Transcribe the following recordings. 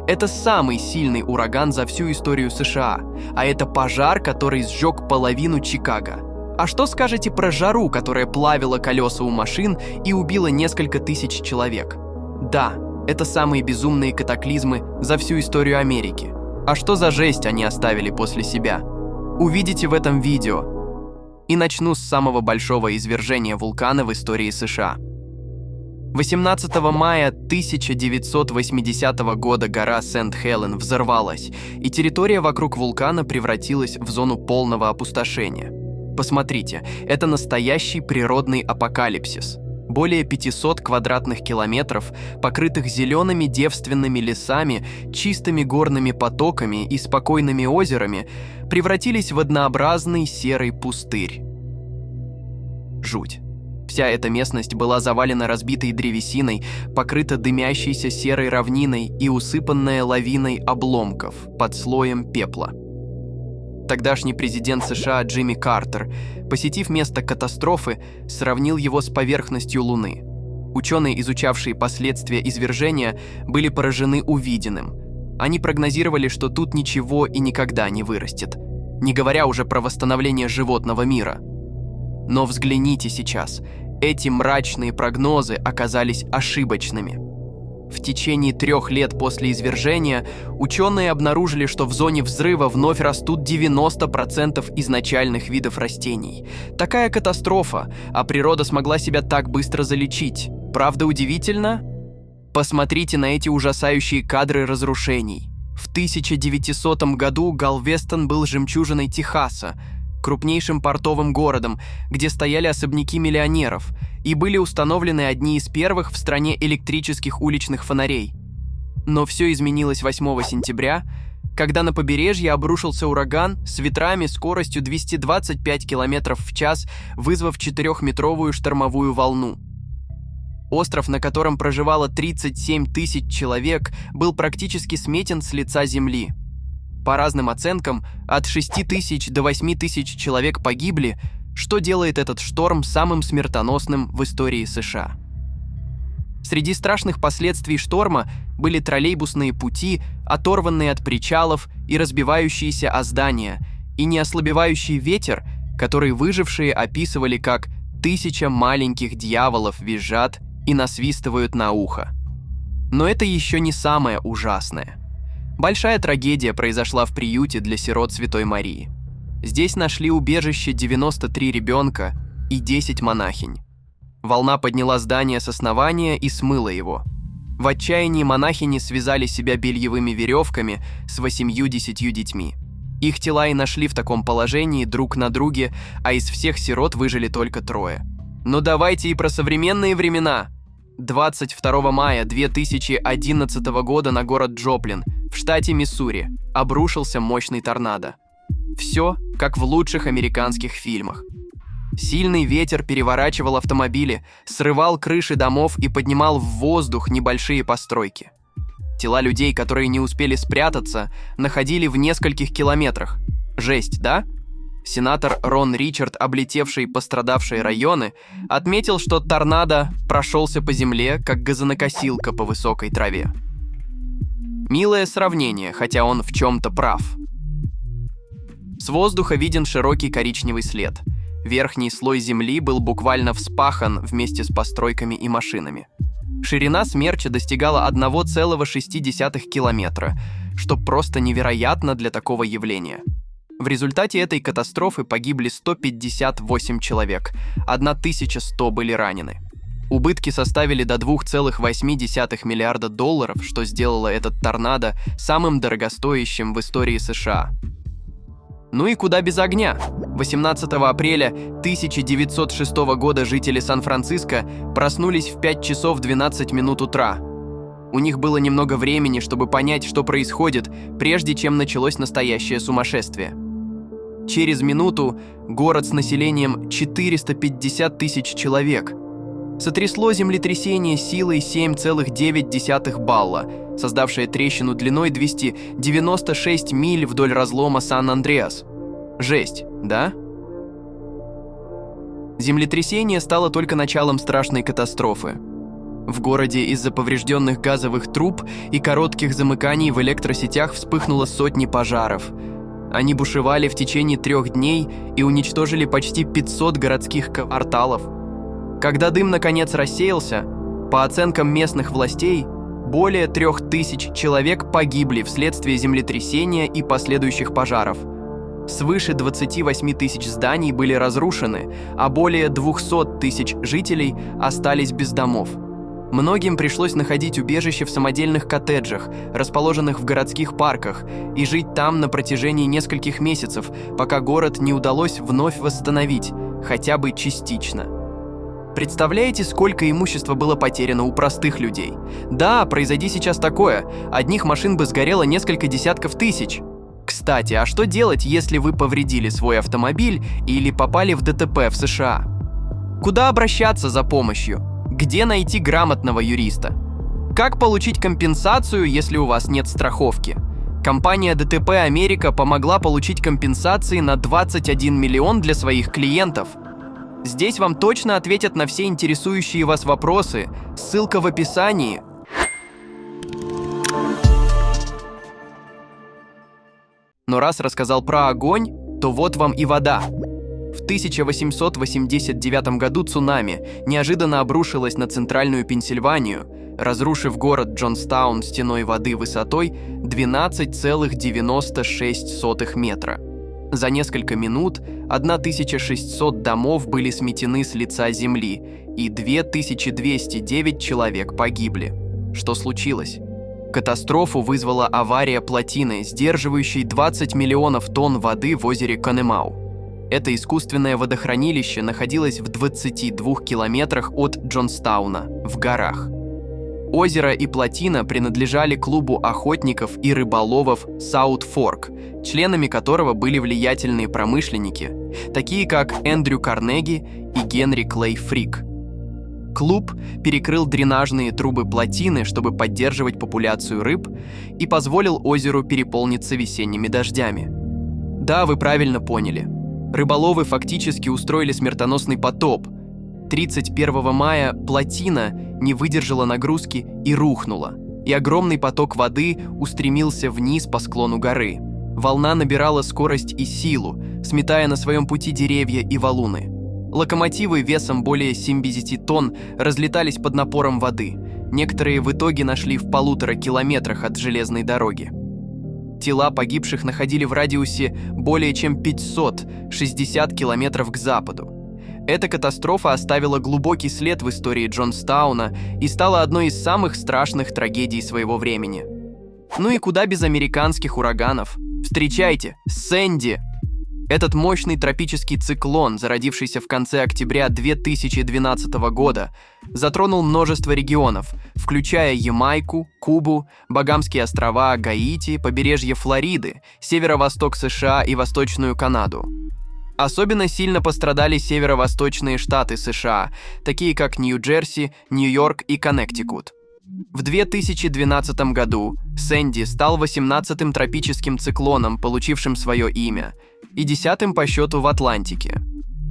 Это самый сильный ураган за всю историю США, а это пожар, который сжег половину Чикаго. А что скажете про жару, которая плавила колеса у машин и убила несколько тысяч человек? Да, это самые безумные катаклизмы за всю историю Америки. А что за жесть они оставили после себя? Увидите в этом видео. И начну с самого большого извержения вулкана в истории США. 18 мая 1980 года гора Сент-Хелен взорвалась, и территория вокруг вулкана превратилась в зону полного опустошения. Посмотрите, это настоящий природный апокалипсис. Более 500 квадратных километров, покрытых зелеными девственными лесами, чистыми горными потоками и спокойными озерами, превратились в однообразный серый пустырь. Жуть. Вся эта местность была завалена разбитой древесиной, покрыта дымящейся серой равниной и усыпанная лавиной обломков под слоем пепла. Тогдашний президент США Джимми Картер, посетив место катастрофы, сравнил его с поверхностью Луны. Ученые, изучавшие последствия извержения, были поражены увиденным. Они прогнозировали, что тут ничего и никогда не вырастет, не говоря уже про восстановление животного мира. Но взгляните сейчас, эти мрачные прогнозы оказались ошибочными. В течение 3 лет после извержения ученые обнаружили, что в зоне взрыва вновь растут 90% изначальных видов растений. Такая катастрофа, а природа смогла себя так быстро залечить. Правда, удивительно? Посмотрите на эти ужасающие кадры разрушений. В 1900 году Галвестон был жемчужиной Техаса, крупнейшим портовым городом, где стояли особняки миллионеров, и были установлены одни из первых в стране электрических уличных фонарей. Но все изменилось 8 сентября, когда на побережье обрушился ураган с ветрами скоростью 225 км в час, вызвав 4-метровую штормовую волну. Остров, на котором проживало 37 тысяч человек, был практически сметен с лица земли. По разным оценкам, от 6 тысяч до 8 тысяч человек погибли, что делает этот шторм самым смертоносным в истории США. Среди страшных последствий шторма были троллейбусные пути, оторванные от причалов и разбивающиеся о здания, и неослабевающий ветер, который выжившие описывали как «1000 маленьких дьяволов визжат и насвистывают на ухо». Но это еще не самое ужасное. Большая трагедия произошла в приюте для сирот Святой Марии. Здесь нашли убежище 93 ребенка и 10 монахинь. Волна подняла здание с основания и смыла его. В отчаянии монахини связали себя бельевыми веревками с 8-10 детьми. Их тела и нашли в таком положении друг на друге, а из всех сирот выжили только 3. Но давайте и про современные времена. 22 мая 2011 года на город Джоплин в штате Миссури обрушился мощный торнадо. Все, как в лучших американских фильмах. Сильный ветер переворачивал автомобили, срывал крыши домов и поднимал в воздух небольшие постройки. Тела людей, которые не успели спрятаться, находили в нескольких километрах. Жесть, да? Сенатор Рон Ричард, облетевший пострадавшие районы, отметил, что торнадо прошелся по земле, как газонокосилка по высокой траве. Милое сравнение, хотя он в чем-то прав. С воздуха виден широкий коричневый след. Верхний слой земли был буквально вспахан вместе с постройками и машинами. Ширина смерча достигала 1,6 километра, что просто невероятно для такого явления. В результате этой катастрофы погибли 158 человек, 1100 были ранены. Убытки составили до $2,8 миллиарда, что сделало этот торнадо самым дорогостоящим в истории США. Ну и куда без огня? 18 апреля 1906 года жители Сан-Франциско проснулись в 5 часов 12 минут утра. У них было немного времени, чтобы понять, что происходит, прежде чем началось настоящее сумасшествие. Через минуту город с населением 450 тысяч человек сотрясло землетрясение силой 7,9 балла, создавшее трещину длиной 296 миль вдоль разлома Сан-Андреас. Жесть, да? Землетрясение стало только началом страшной катастрофы. В городе из-за поврежденных газовых труб и коротких замыканий в электросетях вспыхнуло сотни пожаров. Они бушевали в течение 3 дней и уничтожили почти 500 городских кварталов. Когда дым наконец рассеялся, по оценкам местных властей, более 3000 человек погибли вследствие землетрясения и последующих пожаров. Свыше 28 тысяч зданий были разрушены, а более 200 тысяч жителей остались без домов. Многим пришлось находить убежище в самодельных коттеджах, расположенных в городских парках, и жить там на протяжении нескольких месяцев, пока город не удалось вновь восстановить, хотя бы частично. Представляете, сколько имущества было потеряно у простых людей? Да, произойди сейчас такое, одних машин бы сгорело несколько десятков тысяч. Кстати, а что делать, если вы повредили свой автомобиль или попали в ДТП в США? Куда обращаться за помощью? Где найти грамотного юриста? Как получить компенсацию, если у вас нет страховки? Компания ДТП Америка помогла получить компенсации на 21 миллион для своих клиентов. Здесь вам точно ответят на все интересующие вас вопросы. Ссылка в описании. Но раз рассказал про огонь, то вот вам и вода. В 1889 году цунами неожиданно обрушилось на центральную Пенсильванию, разрушив город Джонстаун стеной воды высотой 12,96 метра. За несколько минут 1600 домов были сметены с лица земли, и 2209 человек погибли. Что случилось? Катастрофу вызвала авария плотины, сдерживающей 20 миллионов тонн воды в озере Конемау. Это искусственное водохранилище находилось в 22 километрах от Джонстауна, в горах. Озеро и плотина принадлежали клубу охотников и рыболовов Саут Форк, членами которого были влиятельные промышленники, такие как Эндрю Карнеги и Генри Клей Фрик. Клуб перекрыл дренажные трубы плотины, чтобы поддерживать популяцию рыб, и позволил озеру переполниться весенними дождями. Да, вы правильно поняли. Рыболовы фактически устроили смертоносный потоп. 31 мая плотина не выдержала нагрузки и рухнула, и огромный поток воды устремился вниз по склону горы. Волна набирала скорость и силу, сметая на своем пути деревья и валуны. Локомотивы весом более 70 тонн разлетались под напором воды. Некоторые в итоге нашли в 1,5 километрах от железной дороги. Тела погибших находили в радиусе более чем 560 километров к западу. Эта катастрофа оставила глубокий след в истории Джонстауна и стала одной из самых страшных трагедий своего времени. Ну и куда без американских ураганов? Встречайте, Сэнди! Этот мощный тропический циклон, зародившийся в конце октября 2012 года, затронул множество регионов, включая Ямайку, Кубу, Багамские острова, Гаити, побережье Флориды, северо-восток США и Восточную Канаду. Особенно сильно пострадали северо-восточные штаты США, такие как Нью-Джерси, Нью-Йорк и Коннектикут. В 2012 году Сэнди стал 18-м тропическим циклоном, получившим свое имя, и 10-м по счету в Атлантике.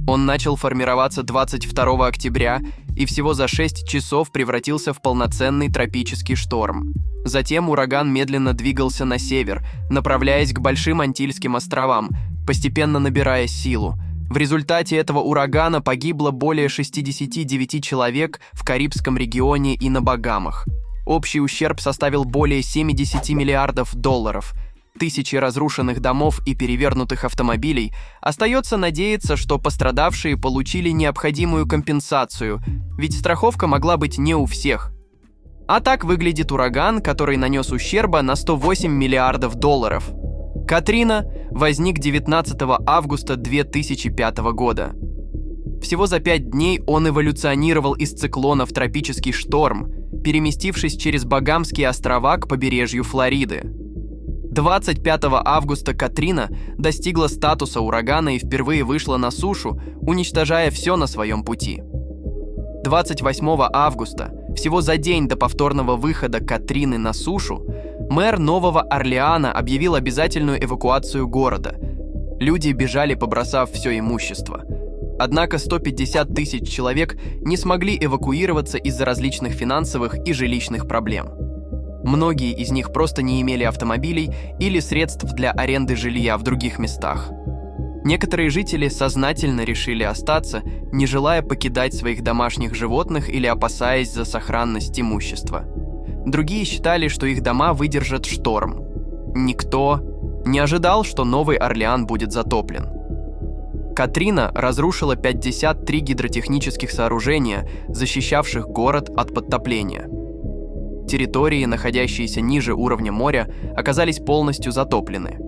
Он начал формироваться 22 октября и всего за 6 часов превратился в полноценный тропический шторм. Затем ураган медленно двигался на север, направляясь к Большим Антильским островам, постепенно набирая силу. В результате этого урагана погибло более 69 человек в Карибском регионе и на Багамах. Общий ущерб составил более 70 миллиардов долларов. Тысячи разрушенных домов и перевернутых автомобилей. Остается надеяться, что пострадавшие получили необходимую компенсацию, ведь страховка могла быть не у всех. А так выглядит ураган, который нанес ущерба на 108 миллиардов долларов. Катрина возник 19 августа 2005 года. Всего за 5 дней он эволюционировал из циклона в тропический шторм, переместившись через Багамские острова к побережью Флориды. 25 августа Катрина достигла статуса урагана и впервые вышла на сушу, уничтожая все на своем пути. 28 августа, всего за день до повторного выхода Катрины на сушу, мэр Нового Орлеана объявил обязательную эвакуацию города. Люди бежали, побросав все имущество. Однако 150 тысяч человек не смогли эвакуироваться из-за различных финансовых и жилищных проблем. Многие из них просто не имели автомобилей или средств для аренды жилья в других местах. Некоторые жители сознательно решили остаться, не желая покидать своих домашних животных или опасаясь за сохранность имущества. Другие считали, что их дома выдержат шторм. Никто не ожидал, что Новый Орлеан будет затоплен. Катрина разрушила 53 гидротехнических сооружения, защищавших город от подтопления. Территории, находящиеся ниже уровня моря, оказались полностью затоплены.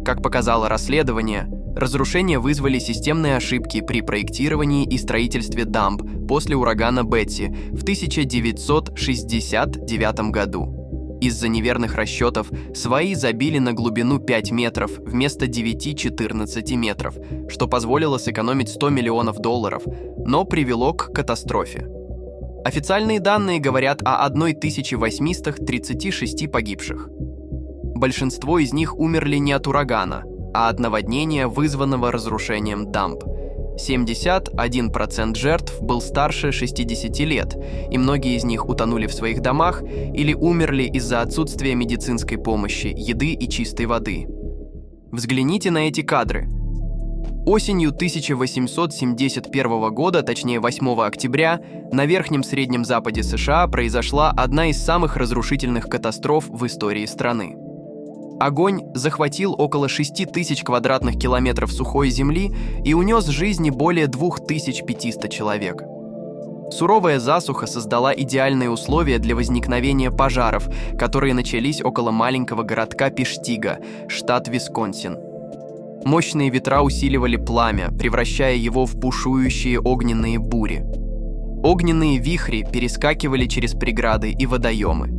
Как показало расследование, разрушения вызвали системные ошибки при проектировании и строительстве дамб после урагана Бетси в 1969 году. Из-за неверных расчетов сваи забили на глубину 5 метров вместо 9-14 метров, что позволило сэкономить $100 миллионов, но привело к катастрофе. Официальные данные говорят о 1836 погибших. Большинство из них умерли не от урагана, а от наводнения, вызванного разрушением дамб. 71% жертв был старше 60 лет, и многие из них утонули в своих домах или умерли из-за отсутствия медицинской помощи, еды и чистой воды. Взгляните на эти кадры. Осенью 1871 года, точнее 8 октября, на Верхнем Среднем Западе США произошла одна из самых разрушительных катастроф в истории страны. Огонь захватил около 6000 квадратных километров сухой земли и унес жизни более 2500 человек. Суровая засуха создала идеальные условия для возникновения пожаров, которые начались около маленького городка Пештига, штат Висконсин. Мощные ветра усиливали пламя, превращая его в бушующие огненные бури. Огненные вихри перескакивали через преграды и водоемы.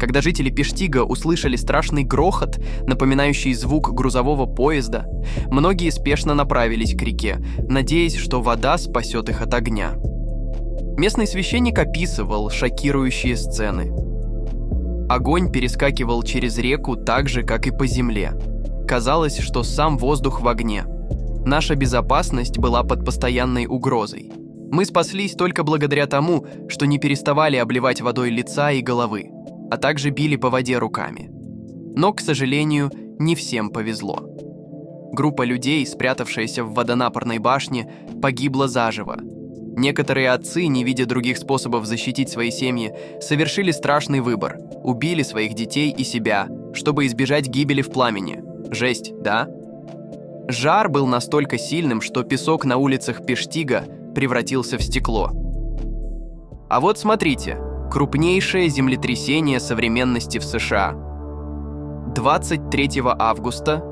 Когда жители Пештига услышали страшный грохот, напоминающий звук грузового поезда, многие спешно направились к реке, надеясь, что вода спасет их от огня. Местный священник описывал шокирующие сцены. Огонь перескакивал через реку так же, как и по земле. Казалось, что сам воздух в огне. Наша безопасность была под постоянной угрозой. Мы спаслись только благодаря тому, что не переставали обливать водой лица и головы, а также били по воде руками. Но, к сожалению, не всем повезло. Группа людей, спрятавшаяся в водонапорной башне, погибла заживо. Некоторые отцы, не видя других способов защитить свои семьи, совершили страшный выбор – убили своих детей и себя, чтобы избежать гибели в пламени. Жесть, да? Жар был настолько сильным, что песок на улицах Пештига превратился в стекло. А вот смотрите. Крупнейшее землетрясение современности в США. 23 августа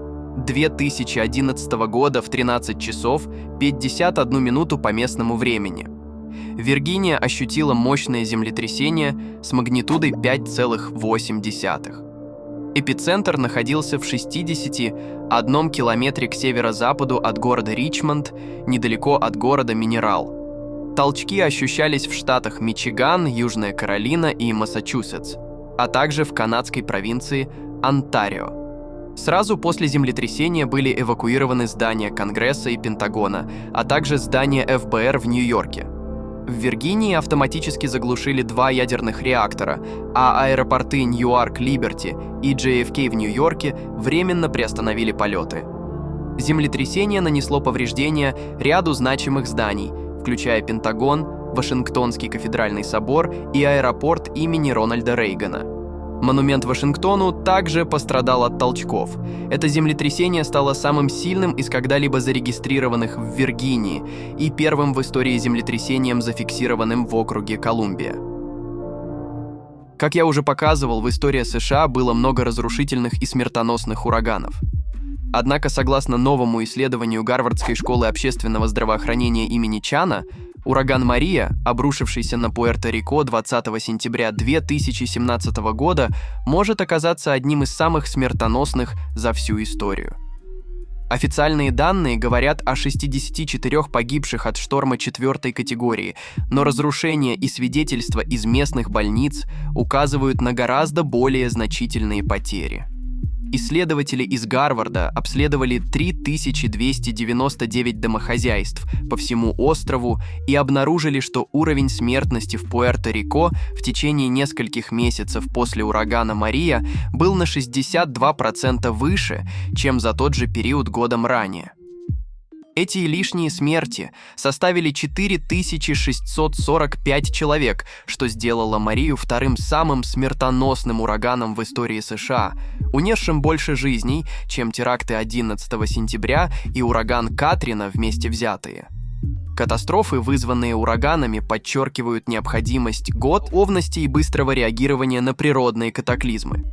2011 года в 13 часов 51 минуту по местному времени. Виргиния ощутила мощное землетрясение с магнитудой 5,8. Эпицентр находился в 61 километре к северо-западу от города Ричмонд, недалеко от города Минерал. Толчки ощущались в штатах Мичиган, Южная Каролина и Массачусетс, а также в канадской провинции Онтарио. Сразу после землетрясения были эвакуированы здания Конгресса и Пентагона, а также здание ФБР в Нью-Йорке. В Виргинии автоматически заглушили 2 ядерных реактора, а аэропорты Ньюарк-Либерти и JFK в Нью-Йорке временно приостановили полеты. Землетрясение нанесло повреждения ряду значимых зданий, включая Пентагон, Вашингтонский кафедральный собор и аэропорт имени Рональда Рейгана. Монумент Вашингтону также пострадал от толчков. Это землетрясение стало самым сильным из когда-либо зарегистрированных в Виргинии и первым в истории землетрясением, зафиксированным в округе Колумбия. Как я уже показывал, в истории США было много разрушительных и смертоносных ураганов. Однако, согласно новому исследованию Гарвардской школы общественного здравоохранения имени Чана, ураган Мария, обрушившийся на Пуэрто-Рико 20 сентября 2017 года, может оказаться одним из самых смертоносных за всю историю. Официальные данные говорят о 64 погибших от шторма 4 категории, но разрушения и свидетельства из местных больниц указывают на гораздо более значительные потери. исследователи из Гарварда обследовали 3299 домохозяйств по всему острову и обнаружили, что уровень смертности в Пуэрто-Рико в течение нескольких месяцев после урагана Мария был на 62% выше, чем за тот же период годом ранее. Эти лишние смерти составили 4645 человек, что сделало Марию вторым самым смертоносным ураганом в истории США, унесшим больше жизней, чем теракты 11 сентября и ураган Катрина вместе взятые. Катастрофы, вызванные ураганами, подчеркивают необходимость готовности и быстрого реагирования на природные катаклизмы.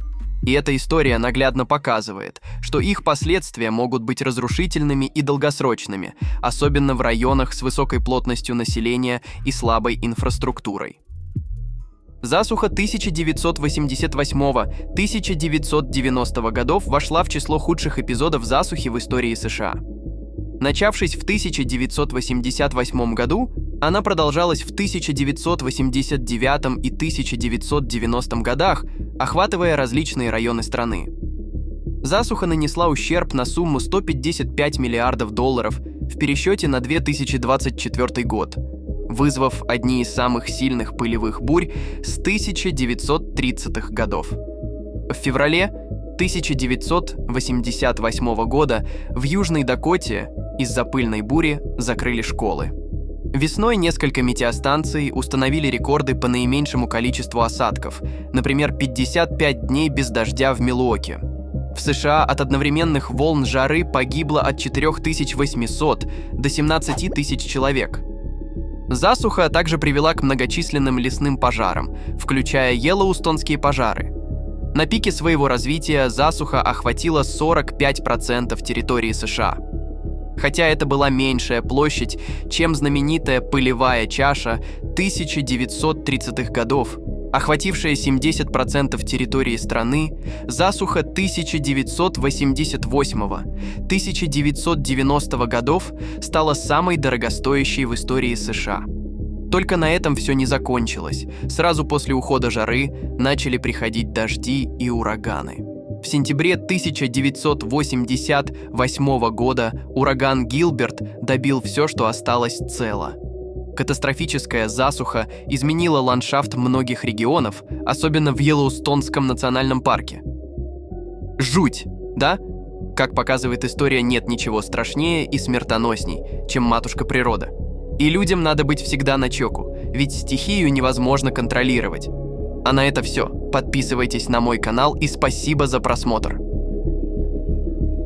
И эта история наглядно показывает, что их последствия могут быть разрушительными и долгосрочными, особенно в районах с высокой плотностью населения и слабой инфраструктурой. Засуха 1988-1990 годов вошла в число худших эпизодов засухи в истории США. Начавшись в 1988 году, она продолжалась в 1989 и 1990 годах, охватывая различные районы страны. Засуха нанесла ущерб на сумму $155 миллиардов в пересчете на 2024 год, вызвав одни из самых сильных пылевых бурь с 1930-х годов. В феврале 1988 года в Южной Дакоте из-за пыльной бури закрыли школы. Весной несколько метеостанций установили рекорды по наименьшему количеству осадков, например, 55 дней без дождя в Милуоке. В США от одновременных волн жары погибло от 4800 до 17 тысяч человек. Засуха также привела к многочисленным лесным пожарам, включая Йеллоустонские пожары. На пике своего развития засуха охватила 45% территории США. Хотя это была меньшая площадь, чем знаменитая пылевая чаша 1930-х годов, охватившая 70% территории страны, засуха 1988-1990 годов стала самой дорогостоящей в истории США. Только на этом все не закончилось. Сразу после ухода жары начали приходить дожди и ураганы. В сентябре 1988 года ураган Гилберт добил все, что осталось цело. Катастрофическая засуха изменила ландшафт многих регионов, особенно в Йеллоустонском национальном парке. Жуть, да? Как показывает история, нет ничего страшнее и смертоносней, чем матушка природа. И людям надо быть всегда начеку, ведь стихию невозможно контролировать. А на это все. Подписывайтесь на мой канал и спасибо за просмотр.